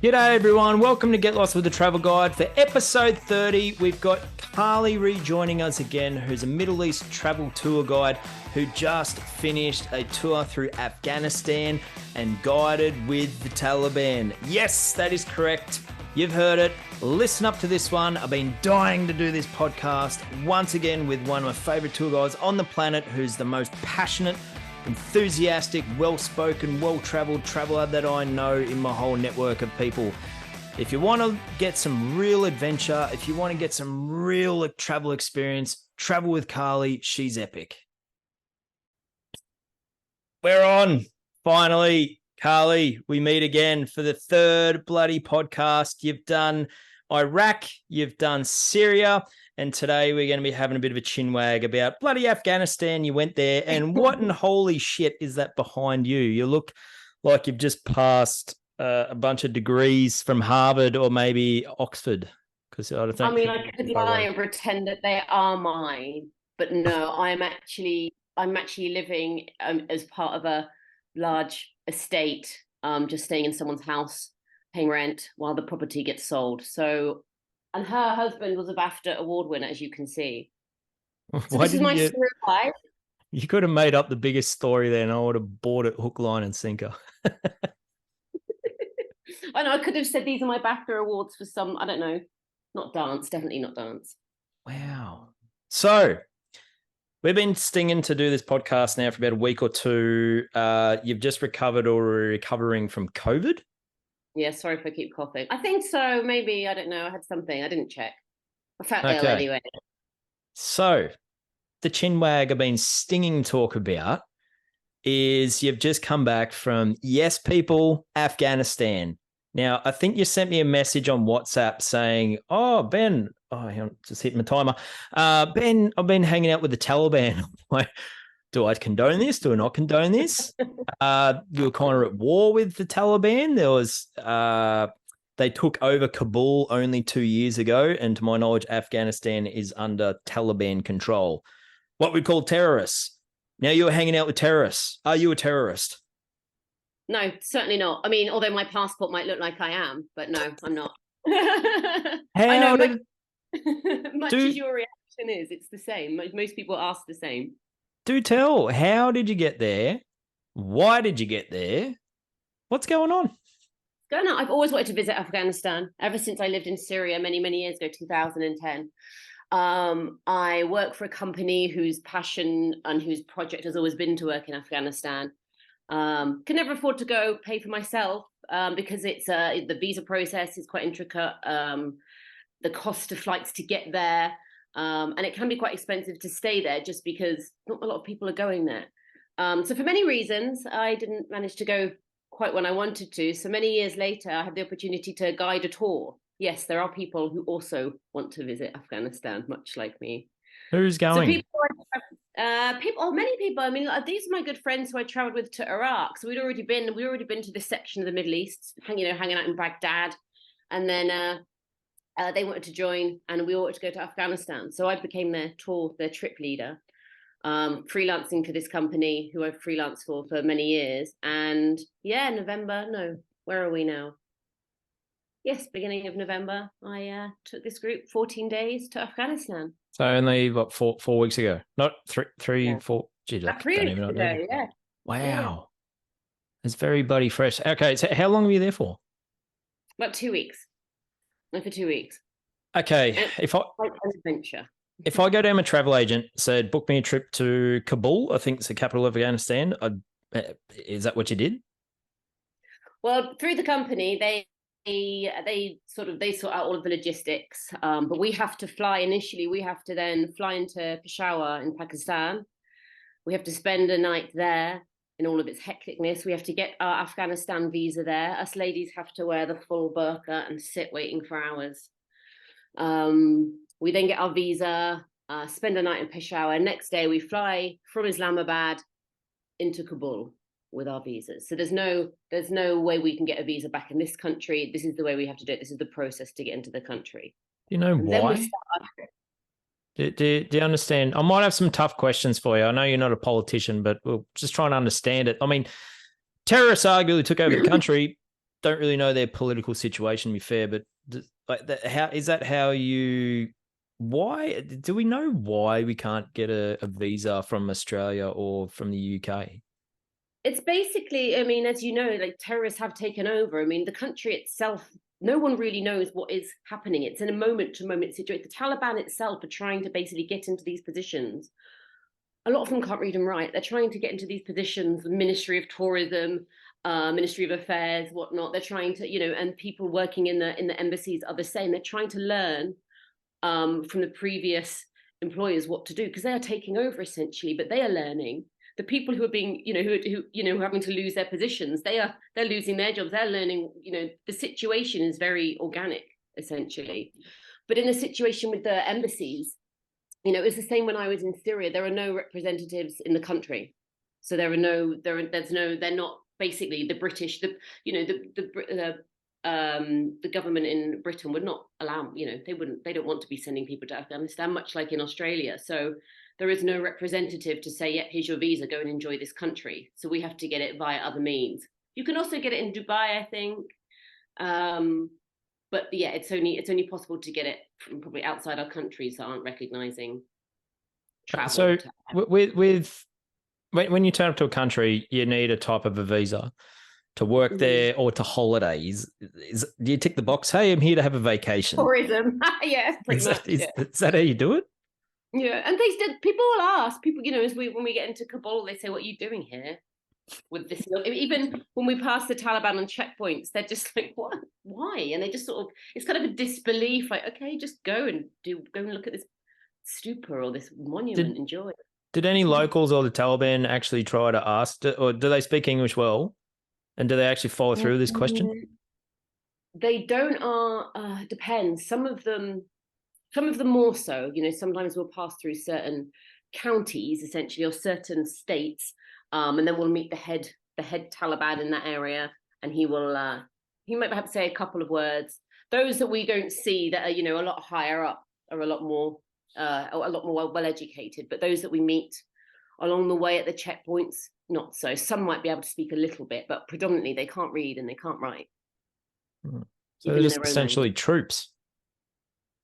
G'day everyone, welcome to Get Lost with the Travel Guide. For episode 30, we've got Carly rejoining us again, who's a Middle East travel tour guide who just finished a tour through Afghanistan and guided with the Taliban. Yes, that is correct. You've heard it. Listen up to this one. I've been dying to do this podcast once again with one of my favorite tour guides on the planet, who's the most passionate, enthusiastic, well-spoken, well-traveled traveler that I know in my whole network of people. If you want to get some real adventure, if you want to get some real travel experience, travel with Carly. She's epic. We're on. Finally, Carly, we meet again for the third bloody podcast. You've done Iraq, you've done Syria, and today we're going to be having a bit of a chinwag about bloody Afghanistan. You went there, and what in holy shit is that behind you? You look like you've just passed a bunch of degrees from Harvard or maybe Oxford. Because I don't. I mean, I could lie and pretend that they are mine, but no, I'm actually living as part of a large estate, just staying in someone's house, paying rent while the property gets sold. So, and her husband was a BAFTA award winner, as you can see. So this is my story of life. You could have made up the biggest story there, and I would have bought it hook, line, and sinker. I know, I could have said these are my BAFTA awards for some, I don't know, not dance, definitely not dance. Wow. So we've been stinging to do this podcast now for about a week or two. You've just recovered or are recovering from COVID? Yeah, sorry if I keep coughing. I think so, maybe, I don't know, I had something, I didn't check. I felt ill anyway. So the chinwag I've been stinging talk about is you've just come back from, yes, people, Afghanistan. Now, I think you sent me a message on WhatsApp saying, oh, Ben, hang on, just hit my timer. Ben, I've been hanging out with the Taliban. Do I condone this? Do I not condone this? You were kind of at war with the Taliban. There was, they took over Kabul only 2 years ago. And to my knowledge, Afghanistan is under Taliban control. What we call terrorists. Now you're hanging out with terrorists. Are you a terrorist? No, certainly not. I mean, although my passport might look like I am, but no, I'm not. I know, much as your reaction is, it's the same. Most people ask the same. Do tell. How did you get there? Why did you get there? What's going on? I've always wanted to visit Afghanistan ever since I lived in Syria many, many years ago, 2010. I work for a company whose passion and whose project has always been to work in Afghanistan. Can never afford to go pay for myself because it's the visa process is quite intricate. The cost of flights to get there, and it can be quite expensive to stay there just because not a lot of people are going there. So for many reasons, I didn't manage to go quite when I wanted to. So many years later, I had the opportunity to guide a tour. Yes, there are people who also want to visit Afghanistan, much like me. Who's going? So many people. I mean, these are my good friends who I traveled with to Iraq. So we'd already been to this section of the Middle East, hanging out in Baghdad, and then they wanted to join, and we all wanted to go to Afghanistan. So I became their trip leader, freelancing for this company who I've freelanced for many years. And yeah, where are we now? Yes, beginning of November, I took this group 14 days to Afghanistan. So only, what, four weeks ago? Not three, yeah. 4. Gee, I don't even know. Yeah. Wow. Yeah. It's very bloody fresh. Okay, so how long were you there for? About 2 weeks. Went for 2 weeks. Okay, if I go down my travel agent, said book me a trip to Kabul, I think it's the capital of Afghanistan. Is that what you did? Well, through the company, they sort out all of the logistics, but we have to fly initially. We have to then fly into Peshawar in Pakistan. We have to spend a night there in all of its hecticness. We have to get our Afghanistan visa there. Us ladies have to wear the full burqa and sit waiting for hours. We then get our visa, spend a night in Peshawar. Next day we fly from Islamabad into Kabul with our visas. So there's no way we can get a visa back in this country. This is the way we have to do it. This is the process to get into the country. Do you know why? Do you understand? I might have some tough questions for you. I know you're not a politician, but we're just trying to understand it. I mean, terrorists arguably took over the country. don't really know their political situation, to be fair, but how is that? How you? Why do we know why we can't get a visa from Australia or from the UK? It's basically, I mean, as you know, like terrorists have taken over. I mean, the country itself, no one really knows what is happening. It's in a moment to moment situation. The Taliban itself are trying to basically get into these positions. A lot of them can't read and write. They're trying to get into these positions, the Ministry of Tourism, Ministry of Affairs, whatnot. They're trying to, and people working in the embassies are the same. They're trying to learn from the previous employers what to do because they are taking over essentially, but they are learning. The people who are being, who are having to lose their positions, they're losing their jobs. They're learning. The situation is very organic essentially. But in a situation with the embassies, it was the same when I was in Syria. There are no representatives in the country, so they're not basically the British. The government in Britain would not allow. They don't want to be sending people to Afghanistan, much like in Australia. So there is no representative to say, yeah, here's your visa, go and enjoy this country. So we have to get it via other means. You can also get it in Dubai, I think. But yeah, it's only possible to get it from probably outside our countries that aren't recognizing travel. So when you turn up to a country, you need a type of a visa to work there or to holidays. Do you tick the box? Hey, I'm here to have a vacation. Tourism, yeah, pretty much. Is that how you do it? Yeah, and people will ask people, when we get into Kabul, they say, "What are you doing here with this?" Even when we pass the Taliban on checkpoints, they're just like, "What? Why?" And they just sort of, it's kind of a disbelief, like, "Okay, just go and look at this stupa or this monument, enjoy." Did any locals or the Taliban actually try to ask, or do they speak English well? And do they actually follow through with this question? They don't. Depends. Some of them more so. Sometimes we'll pass through certain counties, essentially, or certain states, and then we'll meet the head Taliban in that area, and he might have to say a couple of words. Those that we don't see that are a lot higher up are a lot more well educated, but those that we meet along the way at the checkpoints, not so. Some might be able to speak a little bit, but predominantly they can't read and they can't write. So they're just essentially troops.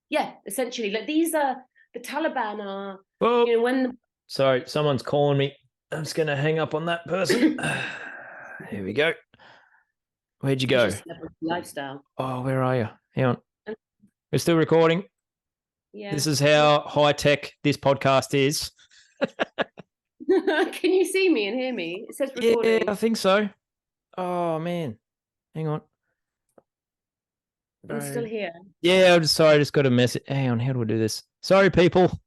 Yeah, essentially. Like these are the Taliban are. Well, sorry, someone's calling me. I'm just going to hang up on that person. Here we go. Where'd you go? Lifestyle. Oh, where are you? Hang on. We're still recording. Yeah. This is how high tech this podcast is. Can you see me and hear me? It says recording. Yeah, I think so. Oh man, hang on. I'm still here. Yeah, I'm just sorry. I just got a message. Hang on, how do I do this? Sorry, people.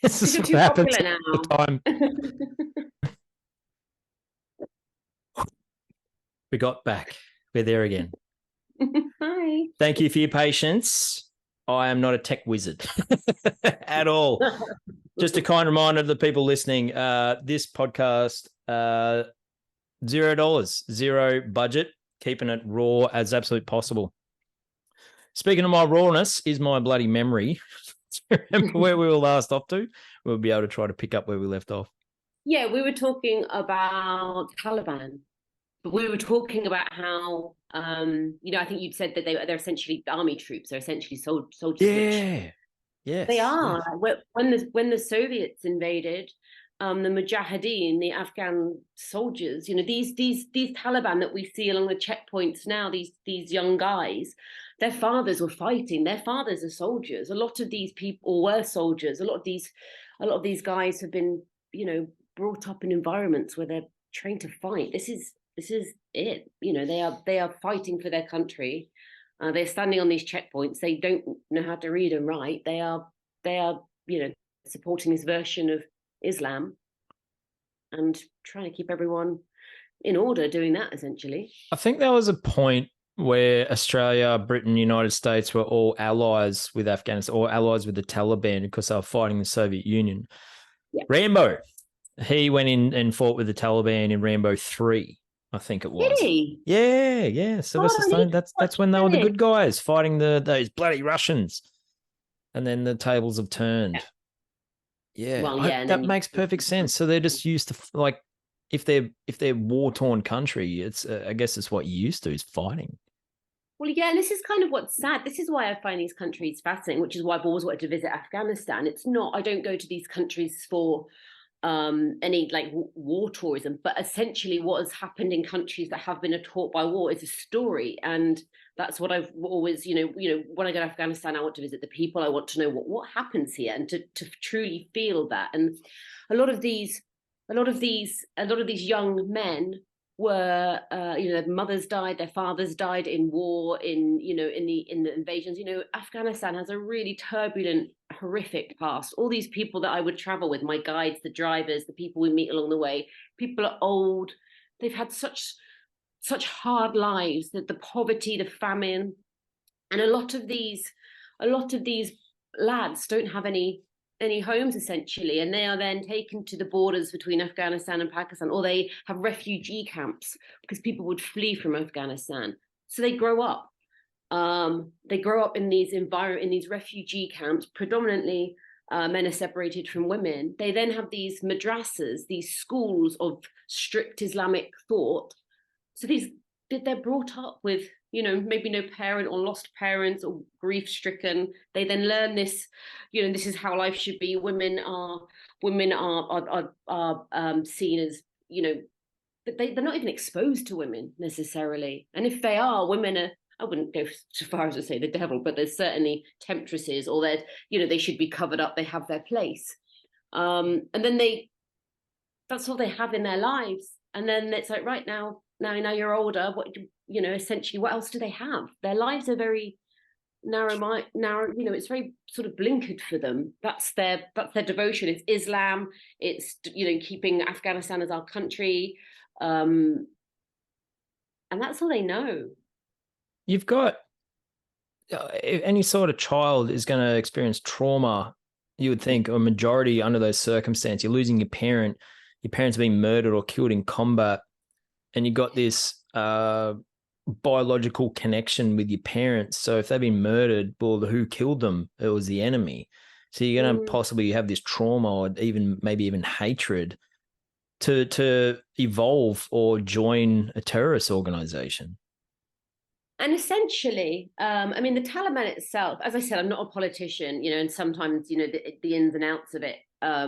This is what happens all the time. We got back. We're there again. Hi. Thank you for your patience. I am not a tech wizard at all. Just a kind reminder to the people listening, this podcast, $0, zero budget, keeping it raw as absolutely possible. Speaking of my rawness, is my bloody memory. Remember where we were last off to? We'll be able to try to pick up where we left off. Yeah, we were talking about Taliban, but we were talking about how, I think you'd said that they're essentially army troops. They're essentially soldiers. Yeah. Yes. They are. Yes. When the Soviets invaded, the Mujahideen, the Afghan soldiers, these Taliban that we see along the checkpoints now, these young guys, their fathers were fighting. Their fathers are soldiers. A lot of these people were soldiers. A lot of these guys have been, brought up in environments where they're trained to fight. This is it. They are fighting for their country. They're standing on these checkpoints. They don't know how to read and write. They are supporting this version of Islam and trying to keep everyone in order, doing that essentially. I think there was a point where Australia, Britain, United States were all allies with Afghanistan or allies with the Taliban because they were fighting the Soviet Union. Yeah. Rambo, he went in and fought with the Taliban in Rambo 3. I think it was. Did he? Yeah. Sylvester Stallone. That's when they were the good guys fighting those bloody Russians, and then the tables have turned. Yeah, well, that makes perfect sense. So they're just used to if they're war torn country, it's I guess it's what you're used to is fighting. Well, yeah, and this is kind of what's sad. This is why I find these countries fascinating, which is why I've always wanted to visit Afghanistan. It's not, I don't go to these countries for any like war tourism, but essentially what has happened in countries that have been taught by war is a story. And that's what I've always, when I go to Afghanistan, I want to visit the people. I want to know what happens here and to truly feel that. And a lot of these young men were their mothers died, their fathers died in war, in the invasions. Afghanistan has a really turbulent, horrific past. All these people that I would travel with, my guides, the drivers, the people we meet along the way, people are old, they've had such hard lives, that the poverty, the famine, and a lot of these lads don't have any homes, essentially, and they are then taken to the borders between Afghanistan and Pakistan, or they have refugee camps because people would flee from Afghanistan. So they grow up in these refugee camps. Predominantly men are separated from women. They then have these madrasas, these schools of strict Islamic thought. So they're brought up with, maybe no parent or lost parents or grief stricken. They then learn this, this is how life should be. Women are seen as, but they're not even exposed to women necessarily. And if they are, women are, I wouldn't go so far as to say the devil, but there's certainly temptresses, or they should be covered up. They have their place. And then that's all they have in their lives. And then it's like, right now you're older, essentially what else do they have? Their lives are very narrow, it's very sort of blinkered for them. That's their devotion. It's Islam, it's keeping Afghanistan as our country, and that's all they know. You've got any sort of child is going to experience trauma, you would think, a majority under those circumstances. You're losing your parents being murdered or killed in combat, and you got this biological connection with your parents. So if they've been murdered, well, who killed them? It was the enemy. So you're going to possibly have this trauma, or maybe even hatred, to evolve or join a terrorist organization. And essentially, the Taliban itself, as I said, I'm not a politician, and sometimes, the ins and outs of it, I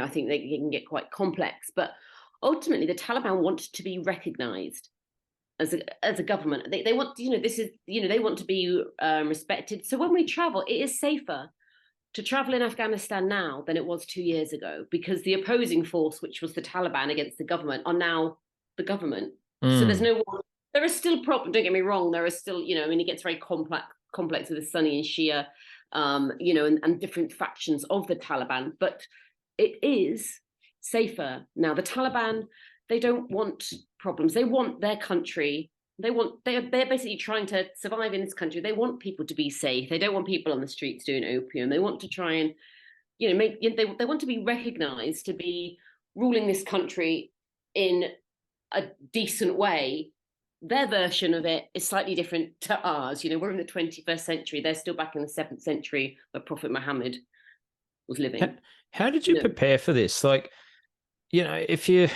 think they can get quite complex. But ultimately, the Taliban want to be recognized as a government. They want, they want to be respected. So when we travel, it is safer to travel in Afghanistan now than it was 2 years ago, because the opposing force, which was the Taliban against the government, are now the government. So there's no one. There are still problems. Don't get me wrong. There are still, it gets very complex with the Sunni and Shia, and different factions of the Taliban. But it is safer now. The Taliban, they don't want problems. They want their country. They're basically trying to survive in this country. They want people to be safe. They don't want people on the streets doing opium. They want to try and, they want to be recognized to be ruling this country in a decent way. Their version of it is slightly different to ours. We're in the 21st century. They're still back in the 7th century where Prophet Muhammad was living. How did you prepare for this? Like, did you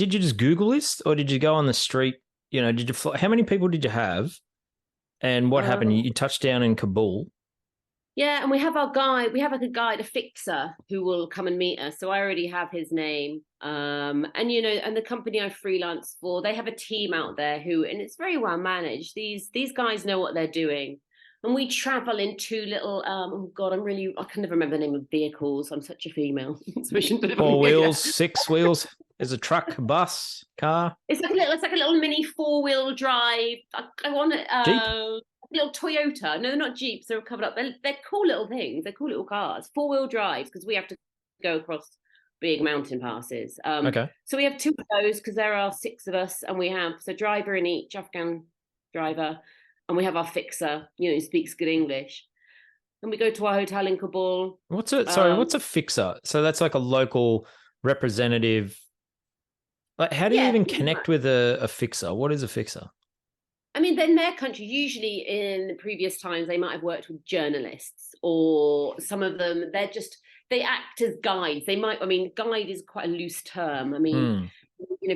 just Google this, or did you go on the street? Did you fly? How many people did you have? And what happened? You touched down in Kabul. Yeah, and we have our guide. We have like a guide, a fixer, who will come and meet us. So I already have his name. And the company I freelance for, they have a team out there and it's very well managed. These guys know what they're doing. And we travel in two little, I can never remember the name of vehicles. I'm such a female. 4 wheels, 6 wheels. There's a truck, a bus, car. It's like a little mini 4-wheel drive. I want it. Jeep? Little Toyota. No, they're not Jeeps. They're covered up. They're cool little things. They're cool little cars. 4-wheel drives, because we have to go across big mountain passes. Okay. So we have 2 of those because there are 6 of us, and we have driver in each, Afghan driver, and we have our fixer, who speaks good English. And we go to our hotel in Kabul. What's a fixer? So that's like a local representative. Like, how do you even connect with a fixer? What is a fixer? In their country, usually in previous times, they might have worked with journalists, or some of them, they're just, they act as guides. They might, I mean, guide is quite a loose term. I mean,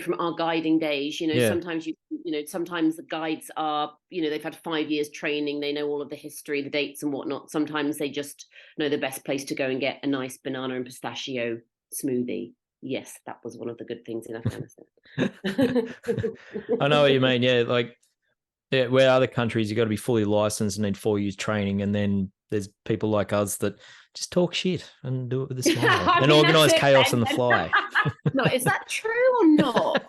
from our guiding days, Yeah. sometimes sometimes the guides are, they've had 5 years training. They know all of the history, the dates and whatnot. Sometimes they just know the best place to go and get a nice banana and pistachio smoothie. Yes, that was one of the good things in Afghanistan. I know what you mean. Yeah, like where other countries you got to be fully licensed and need 4 years training, and then there's people like us that just talk shit and do it with a smile and organize chaos on the fly. No, is that true or not?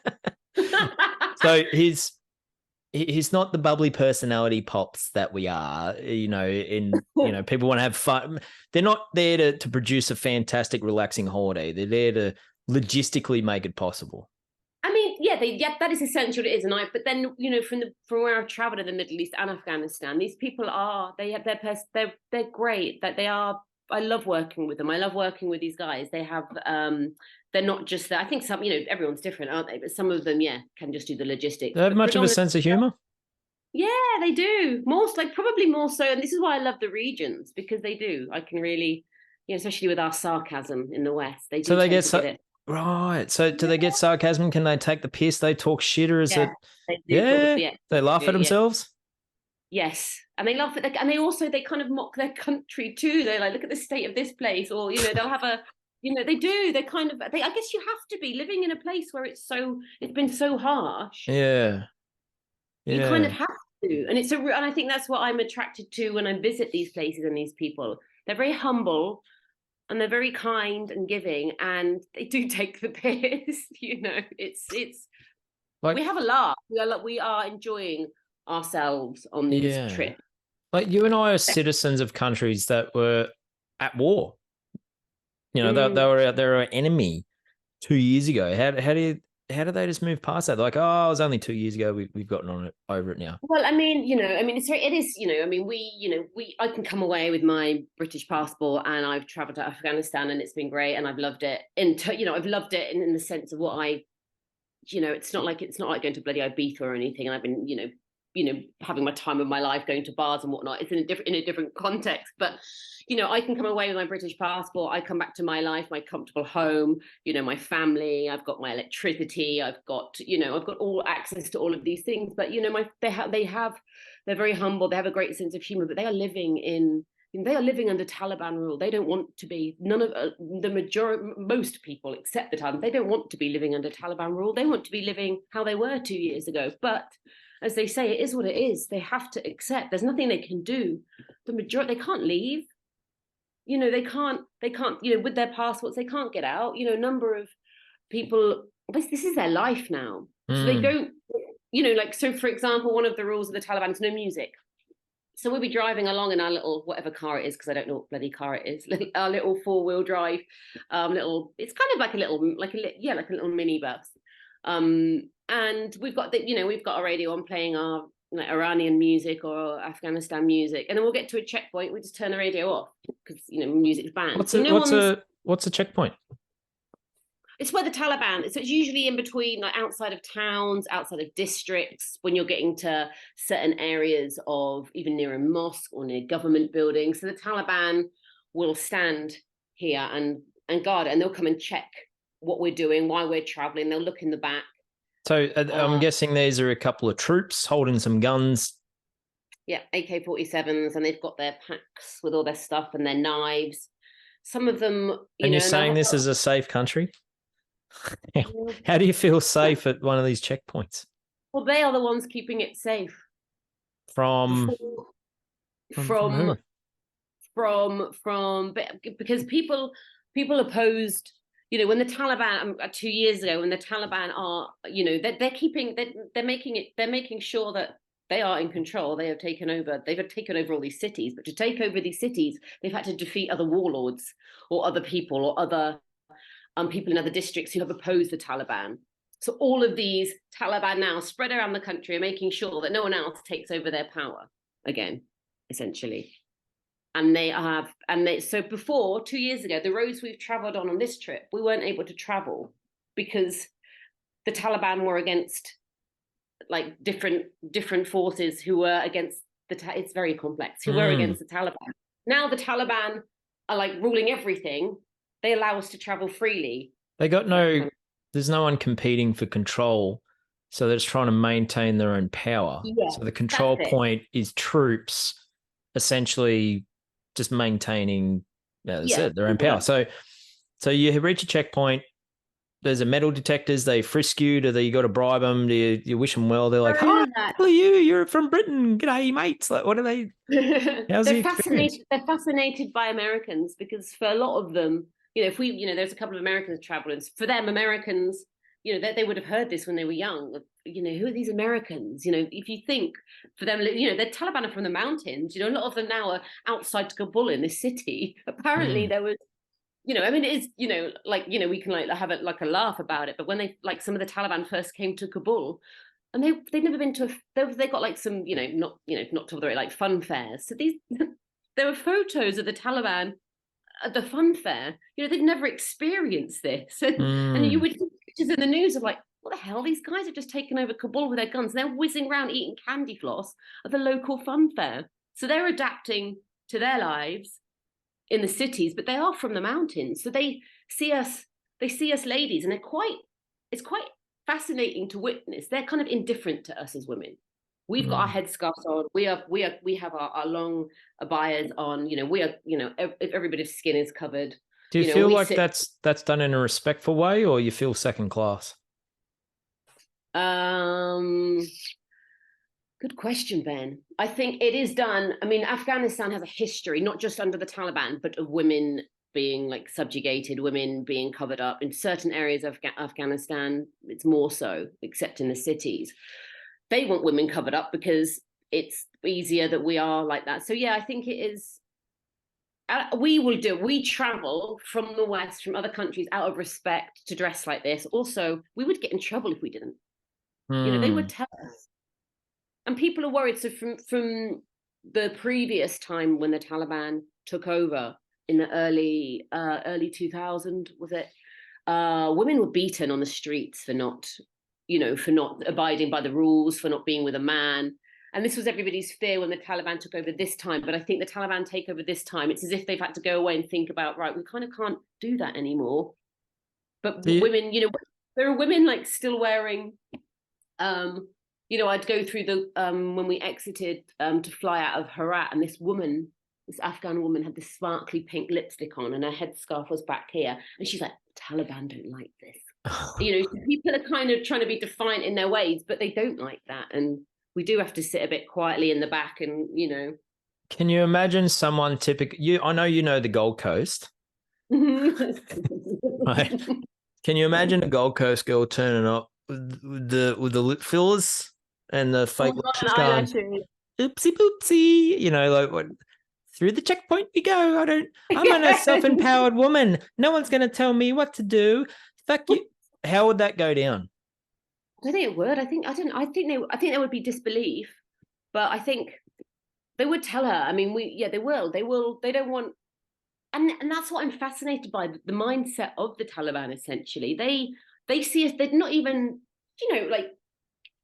So he's not the bubbly personality pops that we are, people want to have fun. They're not there to produce a fantastic, relaxing holiday. They're there to logistically make it possible. I mean, yeah, that is essentially what it is. But then, from where I've traveled in the Middle East and Afghanistan, these people they're great. That they are. I love working with them. I love working with these guys. They have, they're not just that. I think some, everyone's different, aren't they? But some of them, can just do the logistics. They have much of a sense of humor. Yeah, they do. Probably more so. And this is why I love the regions, because they do. I can really, especially with our sarcasm in the West, they do. So they get it. Right. So do they get sarcasm? Can they take the piss? They talk shit, or is it? They laugh at themselves. Yes, and they love it, and they kind of mock their country too. They're like, look at the state of this place, or they'll have a, they do. They kind of, I guess you have to be living in a place where it's been so harsh. Yeah. You kind of have to, and and I think that's what I'm attracted to when I visit these places and these people. They're very humble. And they're very kind and giving, and they do take the piss. It's like, we have a laugh. We are enjoying ourselves on these trips. Like you and I are citizens of countries that were at war. They were out there, our enemy 2 years ago. How did they just move past that? Like, oh, it was only 2 years ago. We've gotten over it now. Well, I mean, it is. I can come away with my British passport, and I've travelled to Afghanistan, and it's been great, and I've loved it. I've loved it in the sense of what it's not like going to bloody Ibiza or anything. And I've been, having my time of my life, going to bars and whatnot. It's in a different context, but I can come away with my British passport. I come back to my life, my comfortable home, my family. I've got my electricity. I've got all access to all of these things. But they're very humble. They have a great sense of humor. But they are living under Taliban rule. They don't want to be. None of most people, except the Taliban, they don't want to be living under Taliban rule. They want to be living how they were 2 years ago. But as they say, it is what it is. They have to accept. There's nothing they can do. The majority, they can't leave. They can't, with their passports, they can't get out. A number of people, this is their life now. So they don't, so for example, one of the rules of the Taliban is no music. So we'll be driving along in our little, whatever car it is, because I don't know what bloody car it is, our little 4-wheel drive, it's kind of like a little minibus. And we've got a radio on playing our Iranian music or Afghanistan music, and then we'll get to a checkpoint. We just turn the radio off because music's banned. What's a checkpoint? It's where the Taliban. So it's usually in between, like outside of towns, outside of districts, when you're getting to certain areas of even near a mosque or near government buildings. So the Taliban will stand here and guard it, and they'll come and check what we're doing, why we're traveling. They'll look in the back. So I'm guessing these are a couple of troops holding some guns. Yeah, AK-47s, and they've got their packs with all their stuff and their knives. Some of them, you're saying this is a safe country? How do you feel safe at one of these checkpoints? Well, they are the ones keeping it safe. From because people opposed. When the Taliban 2 years ago, when the Taliban are, they're making sure that they are in control. They have taken over. They've taken over all these cities. But to take over these cities, they've had to defeat other warlords or other people or other people in other districts who have opposed the Taliban. So all of these Taliban now spread around the country are making sure that no one else takes over their power again, essentially. So before 2 years ago, the roads we've traveled on this trip, we weren't able to travel because the Taliban were against like different forces who were against it's very complex, who were against the Taliban. Now the Taliban are like ruling everything, they allow us to travel freely. They got there's no one competing for control. So they're just trying to maintain their own power. Yeah, So the control point is troops essentially just maintaining, as I said, their own power. So you reach a checkpoint. There's a metal detectors. They frisk you. You got to bribe them? Do you wish them well? They're like, "Hi, how are you? You're from Britain. G'day, mates." Like, what are they? How's the experience? They're fascinated by Americans because for a lot of them, if we, there's a couple of Americans traveling. For them, Americans, they would have heard this when they were young. Who are these Americans? If you think for them, the Taliban are from the mountains. A lot of them now are outside Kabul in this city. Apparently, there was. I mean, it is, we can have a laugh about it. But when some of the Taliban first came to Kabul, and they'd never been to they got some, not to the right, like fun fairs. So there were photos of the Taliban at the fun fair. They'd never experienced this. And you would see pictures in the news of what the hell? These guys have just taken over Kabul with their guns. They're whizzing around eating candy floss at the local fun fair. So they're adapting to their lives in the cities, but they are from the mountains. So they see us ladies, and it's quite fascinating to witness. They're kind of indifferent to us as women. We've got our headscarves on. We have our long abayas on. Everybody's skin is covered. Do you feel like that's done in a respectful way, or you feel second class? Good question, Ben. I think it is done. I mean, Afghanistan has a history, not just under the Taliban, but of women being subjugated, women being covered up. In certain areas of Afghanistan, it's more so, except in the cities. They want women covered up because it's easier that we are like that. So yeah, I think it is. We travel from the West, from other countries, out of respect to dress like this. Also, we would get in trouble if we didn't. They would tell us. And people are worried. So from the previous time when the Taliban took over in the early 2000, was it? Women were beaten on the streets for not abiding by the rules, for not being with a man. And this was everybody's fear when the Taliban took over this time. But I think the Taliban take over this time, it's as if they've had to go away and think about, right, we kind of can't do that anymore. But women, there are women still wearing I'd go through when we exited to fly out of Herat, and this Afghan woman had this sparkly pink lipstick on, and her headscarf was back here, and she's like, Taliban don't like this. People are kind of trying to be defiant in their ways, but they don't like that, and we do have to sit a bit quietly in the back, and Can you imagine someone I know the Gold Coast. Right? Can you imagine a Gold Coast girl turning up with the lip fillers and the fake lashes going, oopsie boopsie, through the checkpoint we go. I'm a self-empowered woman. No one's going to tell me what to do. Fuck you. How would that go down? I think it would. I think there would be disbelief, but I think they would tell her. I mean, they will. They don't want, and that's what I'm fascinated by, the mindset of the Taliban. Essentially, they see us. They're not even,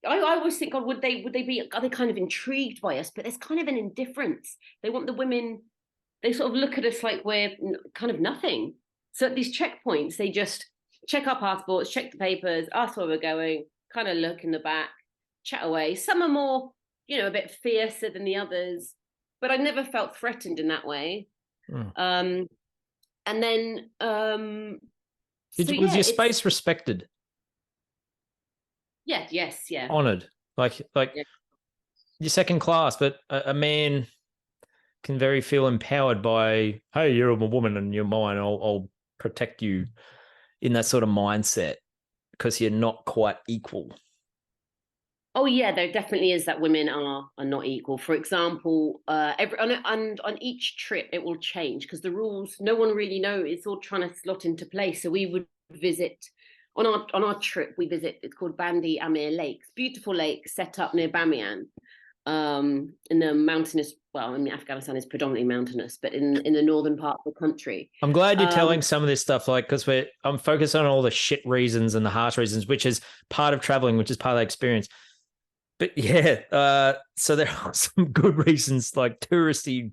I always think, God, are they kind of intrigued by us? But there's kind of an indifference. They want the women. They sort of look at us like we're kind of nothing. So at these checkpoints, they just check our passports, check the papers, ask where we're going, kind of look in the back, chat away. Some are more, a bit fiercer than the others, but I never felt threatened in that way. And then, was your space respected? Yeah. Yes. Yeah. Honored, yeah. You're second class, but a man can very feel empowered by, hey, you're a woman and you're mine. I'll protect you, in that sort of mindset, because you're not quite equal. Oh yeah, there definitely is that women are not equal. For example, on each trip it will change because the rules, no one really knows. It's all trying to slot into place. So we would visit on our trip. We visit. It's called Bandi Amir Lakes, beautiful lake set up near Bamiyan, in the mountainous. Well, I mean, Afghanistan is predominantly mountainous, but in the northern part of the country. I'm glad you're telling some of this stuff, because I'm focused on all the shit reasons and the harsh reasons, which is part of traveling, which is part of the experience. But yeah, so there are some good reasons, like touristy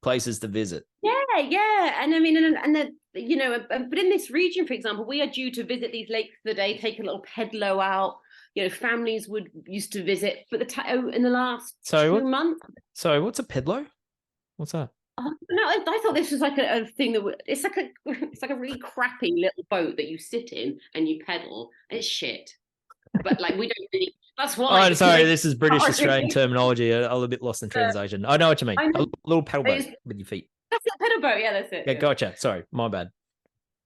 places to visit. Yeah. And I mean, and the, you know, but in this region, for example, we are due to visit these lakes today, take a little pedalo out. You know, families used to visit, but in the last 2 months. Sorry, what's a pedalo? What's that? No, I thought this was like a thing it's like a really crappy little boat that you sit in and you pedal. It's shit, but like we don't really. That's why. Oh, sorry, this is British Australian terminology. I'm a little bit lost in translation. I know what you mean. A little paddle boat with your feet. That's a pedal boat. Yeah, that's it. Yeah, gotcha. Sorry, my bad.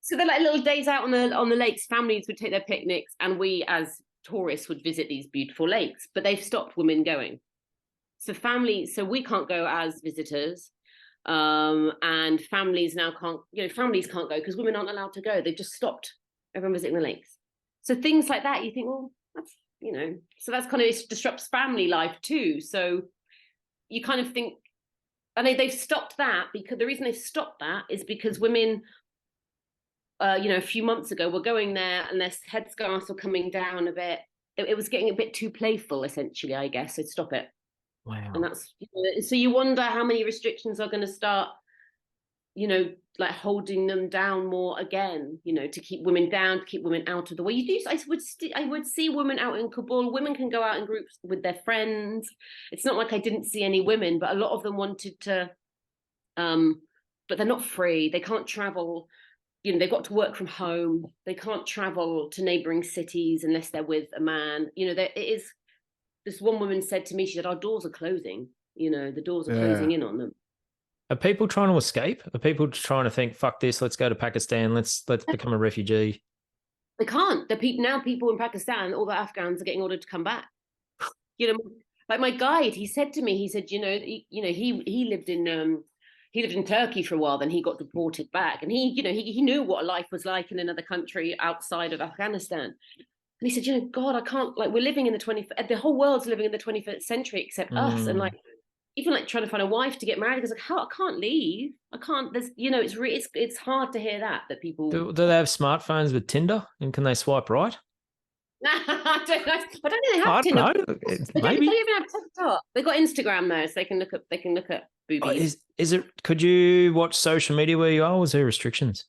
So they're like little days out on the lakes. Families would take their picnics, and we as tourists would visit these beautiful lakes. But they've stopped women going. So we can't go as visitors. And families now families can't go because women aren't allowed to go. They've just stopped everyone visiting the lakes. So things like that, you think, well, that's, so that's kind of, it disrupts family life too. So you kind of think, and they've stopped that because the reason they've stopped that is because women, a few months ago were going there and their headscarves were coming down a bit. It was getting a bit too playful, essentially, I guess. So stop it. Wow. And that's, so you wonder how many restrictions are going to start, like holding them down more again, to keep women down, to keep women out of the way. I would see women out in Kabul. Women can go out in groups with their friends. It's not like I didn't see any women, but a lot of them wanted to, but they're not free. They can't travel. They've got to work from home. They can't travel to neighboring cities unless they're with a man. It is. This one woman said to me, she said, our doors are closing. The doors are closing in on them. Are people trying to escape? Are people trying to think, fuck this, let's go to Pakistan, let's become a refugee? They can't. People in Pakistan, all the Afghans are getting ordered to come back. Like my guide, he said to me, he said, he lived in Turkey for a while, then he got deported back. And he knew what a life was like in another country outside of Afghanistan. And he said, God, I can't, like, we're living in the whole world's living in the 21st century except us. And like, even like trying to find a wife to get married, because like, I can't leave. I can't, it's hard to hear that people. Do they have smartphones with Tinder and can they swipe right? I don't know. I don't think they have Tinder. They don't even have TikTok. They've got Instagram though, so they can look at boobies. Could you watch social media where you are? Was there restrictions?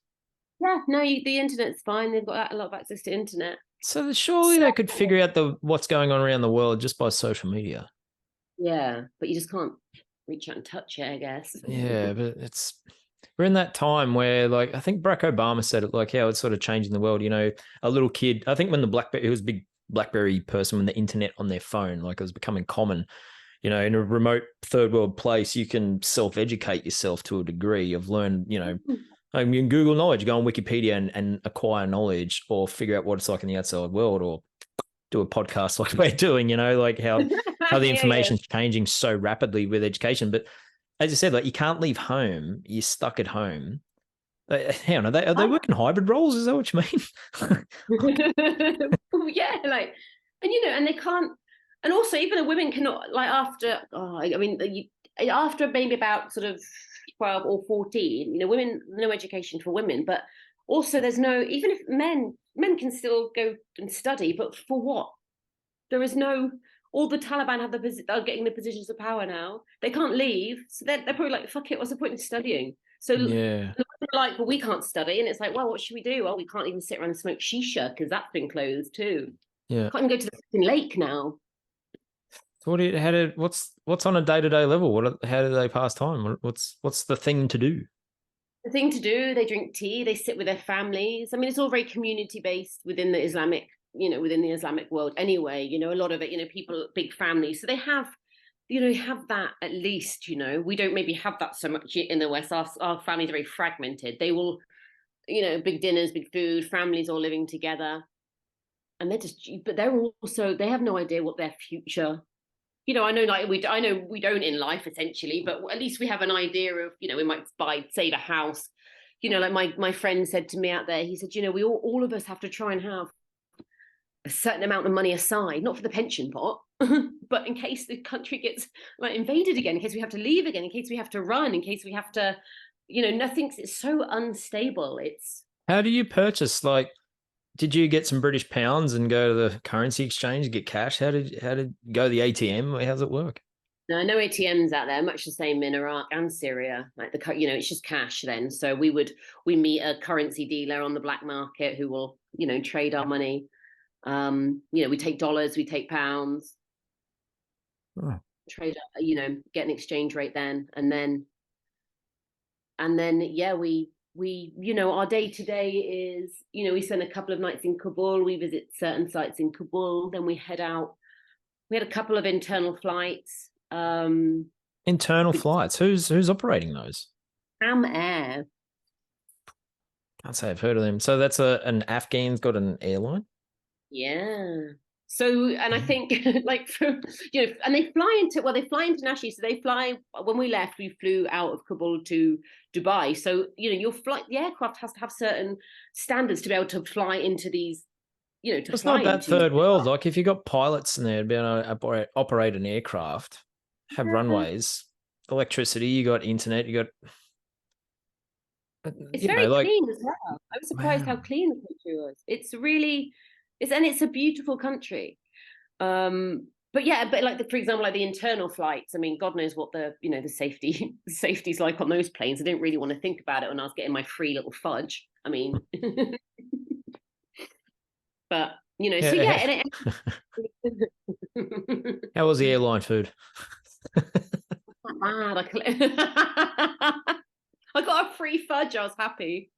Yeah, no, the internet's fine. They've got a lot of access to internet. So surely they could figure out what's going on around the world just by social media. Yeah, but you just can't reach out and touch it, I guess. Yeah, but we're in that time where, like, I think Barack Obama said it, like, how it's sort of changing the world. A little kid, I think when he was a big BlackBerry person, when the internet on their phone, like, it was becoming common. In a remote third world place, you can self-educate yourself to a degree of learn, I mean, Google knowledge, go on Wikipedia and acquire knowledge, or figure out what it's like in the outside world, or do a podcast like we're doing, like how the information's changing so rapidly with education. But as you said, like, you can't leave home. You're stuck at home. Hang on, are they working hybrid roles? Is that what you mean? Yeah, like, and they can't, and also even the women cannot, like, after maybe about sort of 12 or 14, women, no education for women, but also there's no, even if men can still go and study, but for what? There is no, all the Taliban are getting the positions of power now. They can't leave. So they're probably like, fuck it, what's the point in studying? So yeah, like, well, we can't study. And it's like, well, what should we do? Well, we can't even sit around and smoke shisha because that's been closed too. Yeah. Can't even go to the lake now. So what's on a day-to-day level? How do they pass time? What's the thing to do? The thing to do, they drink tea, they sit with their families. I mean, it's all very community-based within the Islamic, within the Islamic world anyway, a lot of it, people, big families. So they have, have that at least, we don't maybe have that so much in the West. Our families are very fragmented. They will, big dinners, big food, families all living together. And they have no idea what their future, I know we don't in life essentially, but at least we have an idea of, we might save a house. Like my friend said to me out there, he said, we all of us have to try and have a certain amount of money aside, not for the pension pot, but in case the country gets like invaded again, in case we have to leave again, in case we have to run, in case we have to, it's so unstable. How do you purchase, like, did you get some British pounds and go to the currency exchange and get cash? How did you go to the ATM? How does it work? No, no ATMs out there. Much the same in Iraq and Syria. Like it's just cash then. So we meet a currency dealer on the black market who will, trade our money. We take dollars, we take pounds, trade, get an exchange rate then, and then yeah, we our day to day is, we spend a couple of nights in Kabul. We visit certain sites in Kabul, then we head out. We had a couple of internal flights. Internal flights. Who's operating those? Air. Can't say I've heard of them. So that's an Afghan's got an airline. Yeah. So, and I think like and they fly internationally. So when we left, we flew out of Kabul to Dubai. So, the aircraft has to have certain standards to be able to fly into these, It's not that third world. Like if you got pilots in there to be able to operate an aircraft, have runways, electricity, you got internet, you got. It's very clean as well. I was surprised how clean the country was. It's a beautiful country. But like for example, like the internal flights. I mean, God knows what the safety's like on those planes. I didn't really want to think about it when I was getting my free little fudge. I mean, but so yeah. How was the airline food? Not bad. I got a free fudge. I was happy.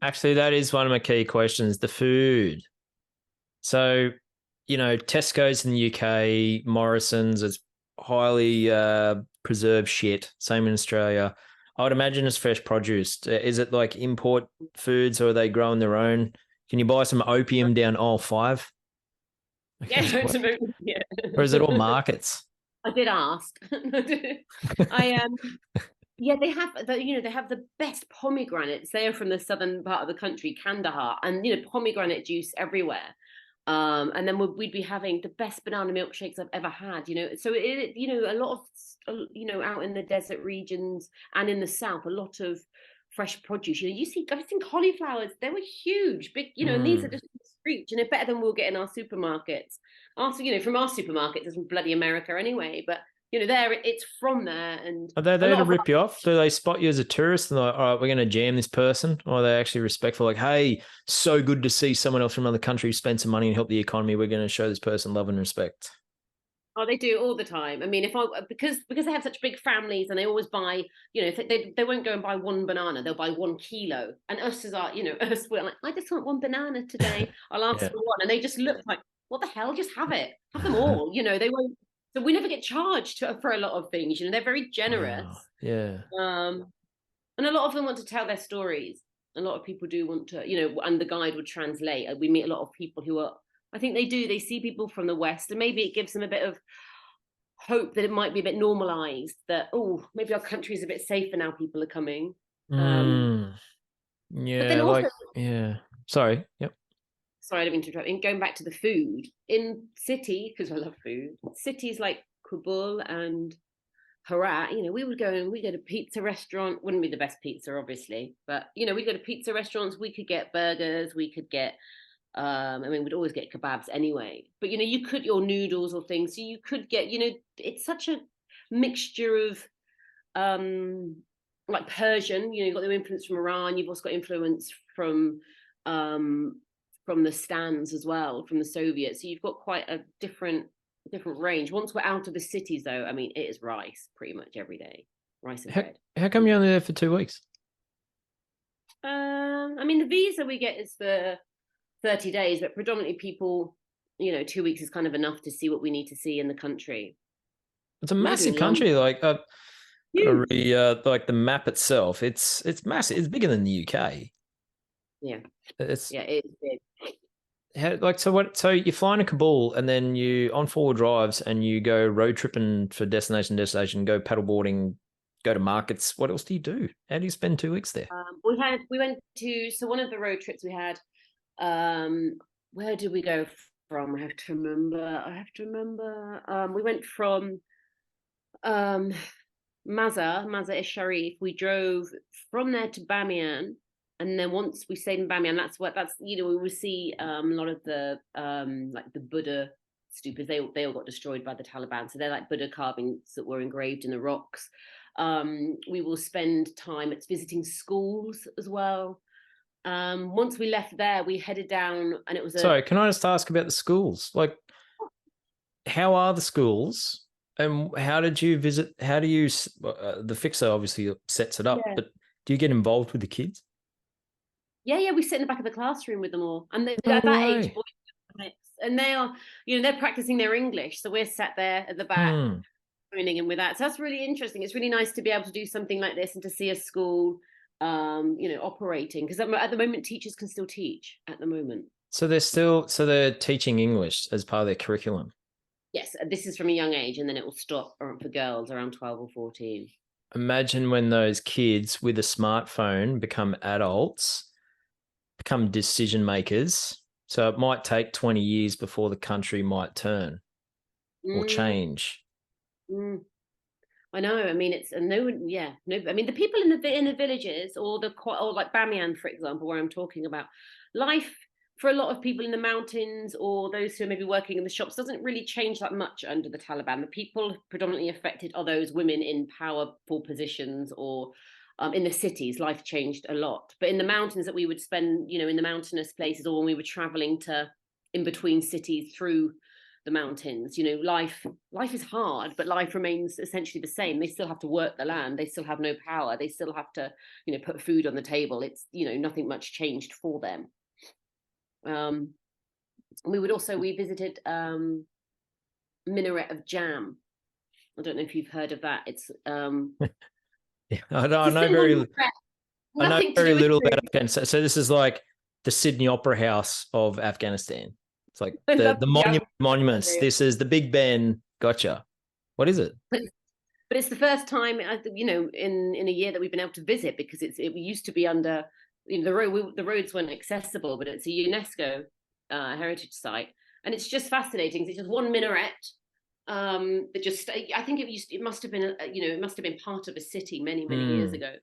Actually, that is one of my key questions, the food. So, Tesco's in the UK, Morrison's, it's highly preserved shit. Same in Australia. I would imagine it's fresh produce. Is it like import foods or are they growing their own? Can you buy some opium down aisle 5? Yeah, yeah. Or is it all markets? I did ask. Yeah, they have the best pomegranates. They are from the southern part of the country, Kandahar, and pomegranate juice everywhere. And then we'd be having the best banana milkshakes I've ever had. So a lot of out in the desert regions and in the south, a lot of fresh produce. I've seen cauliflowers. They were huge, big. And these are just screech, and they're better than we'll get in our supermarkets. Also, from our supermarkets, it's from bloody America anyway, but. It's from there. And are they there to rip you off? Do they spot you as a tourist and they're like, all right, we're going to jam this person? Or are they actually respectful? Like, hey, so good to see someone else from another country spend some money and help the economy. We're going to show this person love and respect. Oh, they do all the time. I mean, because they have such big families and they always buy, they won't go and buy one banana, they'll buy 1 kilo. And us as we're like, I just want 1 banana today. I'll ask for one. And they just look like, what the hell? Just have it. Have them all. They won't. So we never get charged for a lot of things. They're very generous. Wow. Yeah. And a lot of them want to tell their stories. A lot of people do want to, and the guide would translate. We meet a lot of people who are, I think they see people from the West, and maybe it gives them a bit of hope that it might be a bit normalized, that, maybe our country is a bit safer now people are coming. Yeah. But then also, yeah. Sorry. Yep. Sorry, I didn't mean to interrupt. Going back to the food in city, because I love food. Cities like Kabul and Herat, we would go and we go to pizza restaurant. Wouldn't be the best pizza, obviously, but we go to pizza restaurants. We could get burgers. We could get, we'd always get kebabs anyway. But you could your noodles or things. So you could get, it's such a mixture of, like Persian. You've got the influence from Iran. You've also got influence from the stands as well, from the Soviets. So you've got quite a different range. Once we're out of the cities, though, I mean, it is rice pretty much every day. Rice and bread. How come you're only there for 2 weeks? The visa we get is for 30 days, but predominantly people, 2 weeks is kind of enough to see what we need to see in the country. It's a massive country. Like, like the map itself, it's massive. It's bigger than the UK. Yeah. It is big. So you're flying to Kabul and then you on 4 drives and you go road tripping for destination, go paddleboarding, go to markets. What else do you do? How do you spend 2 weeks there? We went to, so one of the road trips we had, where did we go from? I have to remember. We went from Mazar-e Sharif. We drove from there to Bamiyan. And then once we stayed in Bamiyan, we would see a lot of the like the Buddha stupas. They all got destroyed by the Taliban. So they're like Buddha carvings that were engraved in the rocks. We will spend time at visiting schools as well. Once we left there, we headed down, and it was Sorry, can I just ask about the schools? Like, how are the schools? And how did you visit? How do you, the fixer obviously sets it up, Yeah. but do you get involved with the kids? Yeah, we sit in the back of the classroom with them all, and No at that age, way. boys, and they are, they're practicing their English, so we're sat there at the back, joining in with that. So that's really interesting. It's really nice to be able to do something like this and to see a school, operating, because at the moment teachers can still teach at the moment. So they're teaching English as part of their curriculum. Yes, this is from a young age, and then it will stop for girls around 12 or 14. Imagine when those kids with a smartphone become adults, become decision makers. So it might take 20 years before the country might turn or change. I know. I mean, it's no one. Yeah, no. I mean, the people in the villages, or like Bamiyan, for example, where I'm talking about, life for a lot of people in the mountains or those who are maybe working in the shops doesn't really change that much under the Taliban. The people predominantly affected are those women in powerful positions, or in the cities. Life changed a lot, but in the mountains that we would spend, in the mountainous places, or when we were traveling to in between cities through the mountains, life is hard, but life remains essentially the same. They still have to work the land, they still have no power, they still have to put food on the table. It's nothing much changed for them. We visited Minaret of Jam. I don't know if you've heard of that. It's Yeah, I know very little about Afghanistan. So this is like the Sydney Opera House of Afghanistan. It's like the monuments. This is the Big Ben. Gotcha. What is it? But it's the first time, in a year that we've been able to visit, because it used to be under the roads weren't accessible, but it's a UNESCO heritage site, and it's just fascinating. It's just one minaret that just, I think it must have been it must have been part of a city many years ago.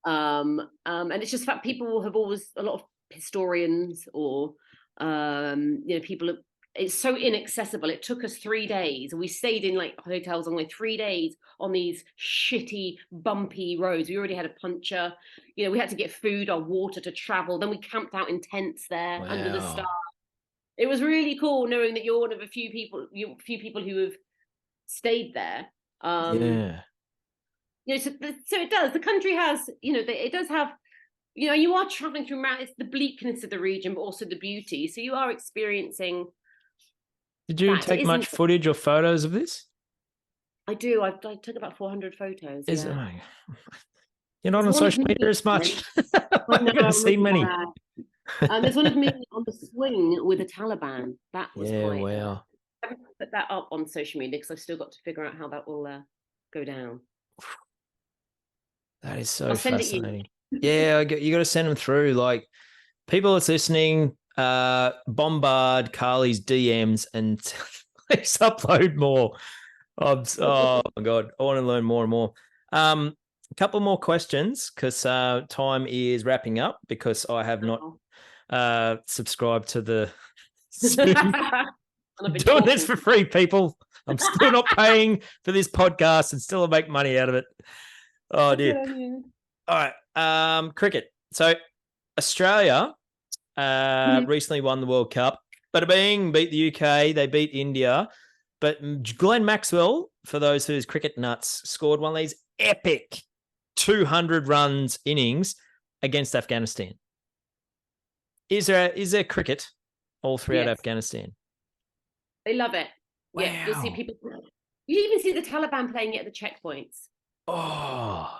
And it's just fact, people have always, a lot of historians or people, it's so inaccessible. It took us 3 days, and we stayed in like hotels on 3 days on these shitty bumpy roads. We already had a puncture, we had to get food or water to travel. Then we camped out in tents there under the stars. It was really cool knowing that you're one of a few people who have stayed there. So it does. The country has, it does have, you are traveling through mountains, the bleakness of the region, but also the beauty. So you are experiencing. Did you take much footage or photos of this? I do. I took about 400 photos. You're not on social media as much. I haven't seen many. There's one of me on the swing with the Taliban. That was wow. I haven't put that up on social media because I've still got to figure out how that will go down. That is so fascinating. Yeah, you got to send them through. Like, people that's listening, bombard Carly's DMs and please upload more. Oh my God, I want to learn more and more. A couple more questions, because time is wrapping up, because I have not subscribed to the I'm doing this for free, people. I'm still not paying for this podcast and still make money out of it. Oh dear. All right. Cricket. So Australia recently won the World Cup. Bada bing, beat the UK. They beat India. But Glenn Maxwell, for those who's cricket nuts, scored one of these epic 200 runs innings against Afghanistan. Is there cricket all throughout Afghanistan? They love it. Wow. Yeah, you'll see people. You even see the Taliban playing it at the checkpoints. Oh,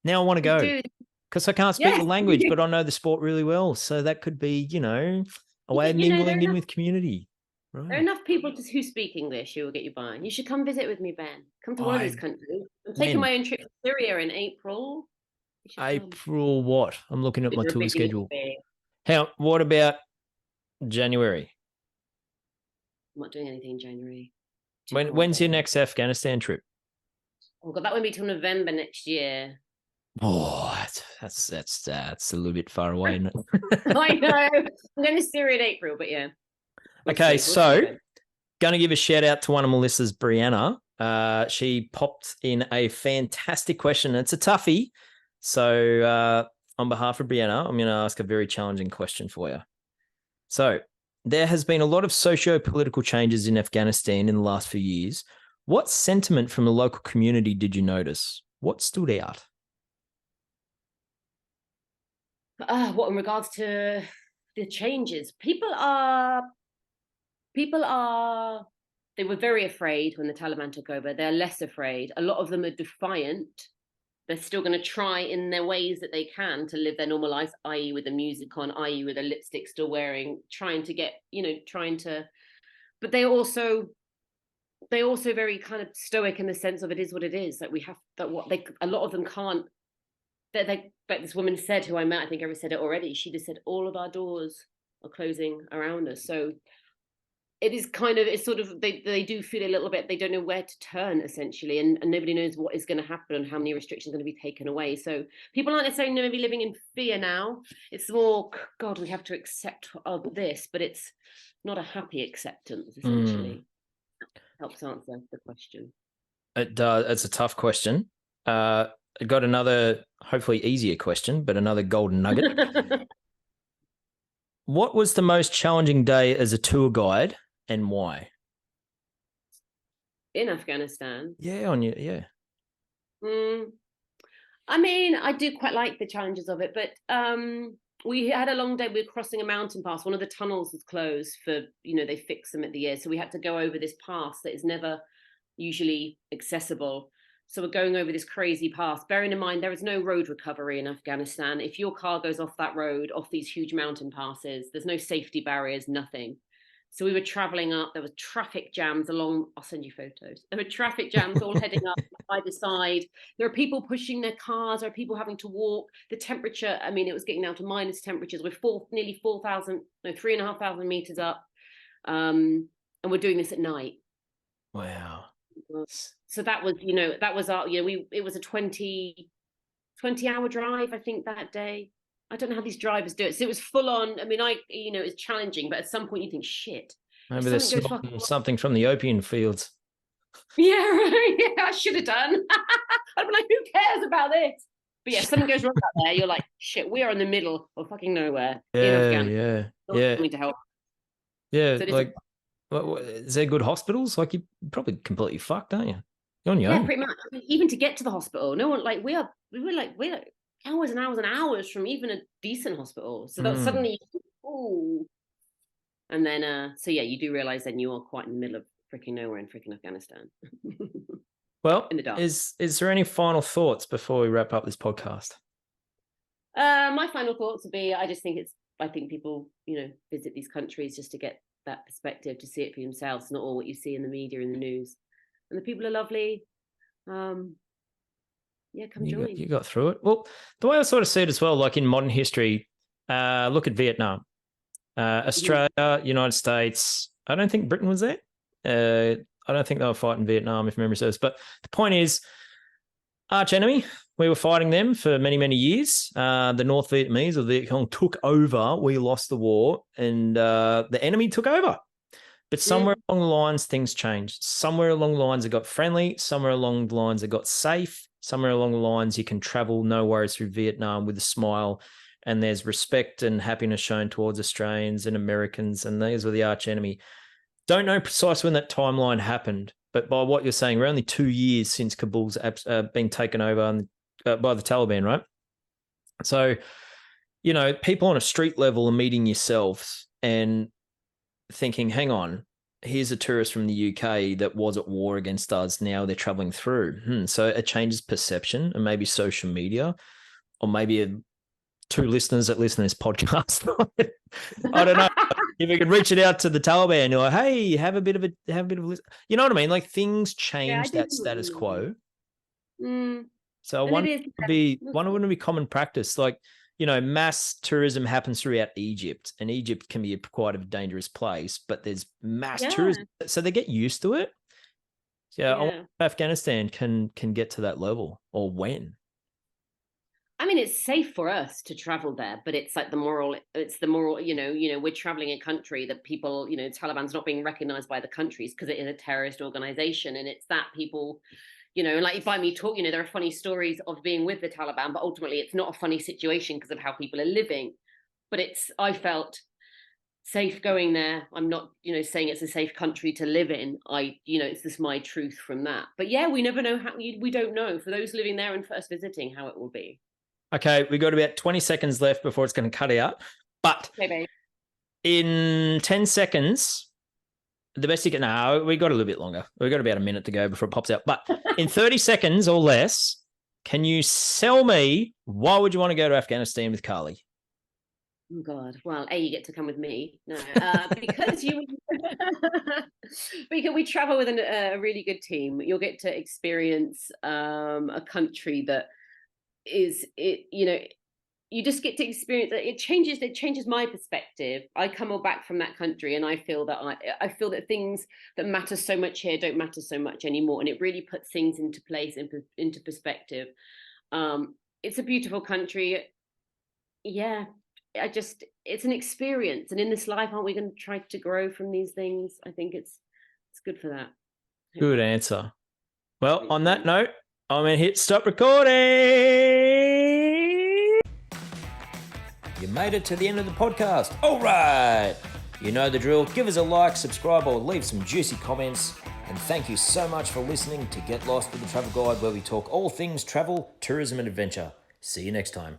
now I want to go, because I can't speak the language, but I know the sport really well. So that could be, a way of mingling in with community. Right. There are enough people who speak English who will get you by. You should come visit with me, Ben. Come to one of these countries. I'm taking my own trip to Syria in April. April what? I'm looking at my tour schedule. What about January? I'm not doing anything in January. When's your next Afghanistan trip? Oh God, that won't be till November next year. Oh, that's a little bit far away, isn't it? I know. I'm going to Syria in April, but yeah. Okay, so Going to give a shout out to one of Melissa's, Brianna. She popped in a fantastic question. It's a toughie. So on behalf of Brianna, I'm going to ask a very challenging question for you. So there has been a lot of socio-political changes in Afghanistan in the last few years. What sentiment from the local community did you notice? What stood out? What in regards to the changes? People are they were very afraid when the Taliban took over. They're less afraid. A lot of them are defiant. They're still going to try in their ways that they can to live their normal lives, i.e. with the music on, i.e. with a lipstick still wearing, trying to, but they're also very kind of stoic in the sense of it is what it is. That we have that what they a lot of them can't. Like this woman said, who I met, I think I said it already. She just said all of our doors are closing around us. So it is kind of, it's sort of, they do feel a little bit, they don't know where to turn essentially, and nobody knows what is going to happen and how many restrictions are going to be taken away. So people aren't necessarily maybe living in fear now. It's more, God, we have to accept this, but it's not a happy acceptance essentially. Helps answer the question. It does. It's a tough question. I got another, hopefully easier question, but another golden nugget. What was the most challenging day as a tour guide and why? In Afghanistan? Yeah, on you. Yeah. I mean, I do quite like the challenges of it, but we had a long day. We were crossing a mountain pass. One of the tunnels was closed for, they fix them at the year. So we had to go over this pass that is never usually accessible. So we're going over this crazy pass, bearing in mind there is no road recovery in Afghanistan. If your car goes off that road, off these huge mountain passes, there's no safety barriers, nothing. So we were traveling up. There were traffic jams along. I'll send you photos. There were traffic jams all heading up either side. There are people pushing their cars. There are people having to walk. The temperature, I mean, it was getting down to minus temperatures. We're nearly 3,500 meters up. And we're doing this at night. Wow. So that was, it was a 20-hour drive, I think, that day. I don't know how these drivers do it. So it was full on. I mean, it's challenging, but at some point you think, shit. Maybe there's something from the opium fields. Yeah, right. Yeah, I should have done. I'd be like, who cares about this? But yeah, something goes wrong out there. You're like, shit, we are in the middle of fucking nowhere. Yeah, in Afghanistan. yeah. Need to help. Yeah, so is there good hospitals? Like, you're probably completely fucked, aren't you? You're on your own. Pretty much. I mean, even to get to the hospital, no one, like, we're hours and hours and hours from even a decent hospital. So that suddenly, and then so yeah, you do realize then you are quite in the middle of freaking nowhere in freaking Afghanistan. Well, in the dark. Is there any final thoughts before we wrap up this podcast? My final thoughts would be, I think people, visit these countries just to get that perspective, to see it for themselves, not all what you see in the media and the news. And the people are lovely. Come join. You got through it. Well, the way I sort of see it as well, like in modern history, look at Vietnam, Australia, United States. I don't think Britain was there. I don't think they were fighting Vietnam, if memory serves. But the point is, arch enemy. We were fighting them for many, many years. The North Vietnamese or Viet Cong took over. We lost the war, and the enemy took over. But somewhere along the lines, things changed. Somewhere along the lines, it got friendly. Somewhere along the lines, it got safe. Somewhere along the lines, you can travel, no worries, through Vietnam with a smile. And there's respect and happiness shown towards Australians and Americans. And these were the arch enemy. Don't know precisely when that timeline happened, but by what you're saying, we're only 2 years since Kabul's been taken over by the Taliban, right? So, people on a street level are meeting yourselves and thinking, hang on, here's a tourist from the UK that was at war against us. Now they're traveling through. So it changes perception, and maybe social media, or maybe two listeners that listen to this podcast. I don't know. If you could reach it out to the Taliban, you're like, hey, have a bit of a list. You know what I mean? Like, things change that status quo. So I wonder wouldn't it be common practice? Like, mass tourism happens throughout Egypt, and Egypt can be quite a dangerous place, but there's mass tourism. So they get used to it. So I wonder if Afghanistan can get to that level, or when. I mean, it's safe for us to travel there, but it's like it's the moral, we're traveling a country that people, Taliban's not being recognized by the countries because it is a terrorist organization. And it's that people, like by me talk, there are funny stories of being with the Taliban, but ultimately it's not a funny situation because of how people are living. But I felt safe going there. I'm not, saying it's a safe country to live in. It's just my truth from that. But yeah, we never know we don't know for those living there and first visiting how it will be. Okay, we got about 20 seconds left before it's going to cut out. But Okay, in 10 seconds, the best you can... No, we got a little bit longer. We got about a minute to go before it pops out. But in 30 seconds or less, can you sell me why would you want to go to Afghanistan with Carly? Oh God! Well, you get to come with me. No, because because we travel with a really good team. You'll get to experience a country that you just get to experience it. It changes my perspective. I come all back from that country and I feel that things that matter so much here don't matter so much anymore, and it really puts things into place, into perspective. It's a beautiful country. Yeah, it's an experience, and in this life, aren't we going to try to grow from these things? I think it's good for that. Good answer. Well, on that note, I'm going to hit stop recording. You made it to the end of the podcast. All right. You know the drill. Give us a like, subscribe, or leave some juicy comments. And thank you so much for listening to Get Lost with the Travel Guide, where we talk all things travel, tourism, and adventure. See you next time.